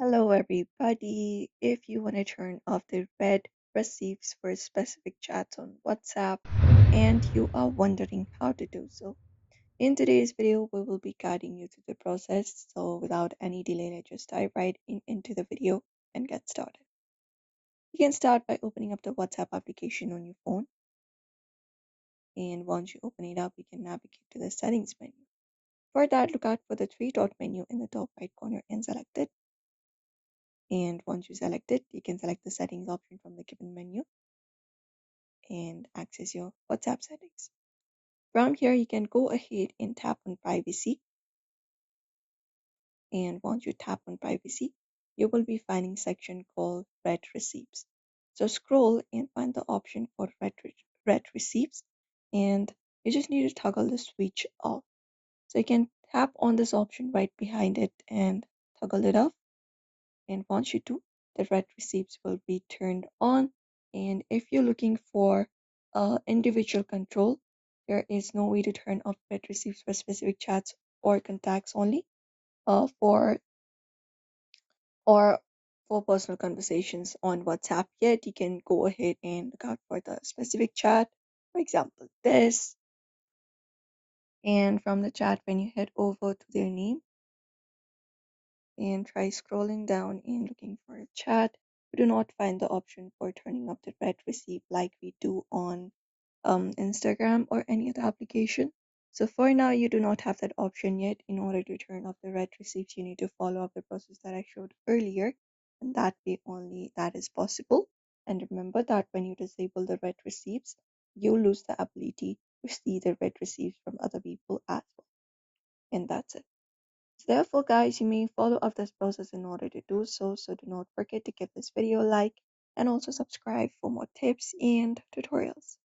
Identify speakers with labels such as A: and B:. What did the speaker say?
A: Hello, everybody. If you want to turn off the red receipts for specific chats on WhatsApp and you are wondering how to do so, in today's video, we will be guiding you through the process. So, without any delay, let's just dive right into the video and get started. You can start by opening up the WhatsApp application on your phone. And once you open it up, you can navigate to the settings menu. For that, look out for the three dot menu in the top right corner and select it. And once you select it, you can select the settings option from the given menu and access your WhatsApp settings. From here, you can go ahead and tap on privacy. And once you tap on privacy, you will be finding section called read receipts. So scroll and find the option for read receipts, and you just need to toggle the switch off. So you can tap on this option right behind it and toggle it off. And once you do, the read receipts will be turned on. And if you're looking for individual control, there is no way to turn off read receipts for specific chats or contacts only. For or for personal conversations on WhatsApp yet, you can go ahead and look out for the specific chat. For example, this. And from the chat, when you head over to their name, and try scrolling down and looking for a chat, we do not find the option for turning off the read receipt like we do on Instagram or any other application. So for now, you do not have that option yet. In order to turn off the read receipts, you need to follow up the process that I showed earlier, and that way only that is possible. And remember that when you disable the read receipts, you lose the ability to see the read receipts from other people as well. And that's it. So therefore, guys, you may follow up this process in order to do so. So do not forget to give this video a like and also subscribe for more tips and tutorials.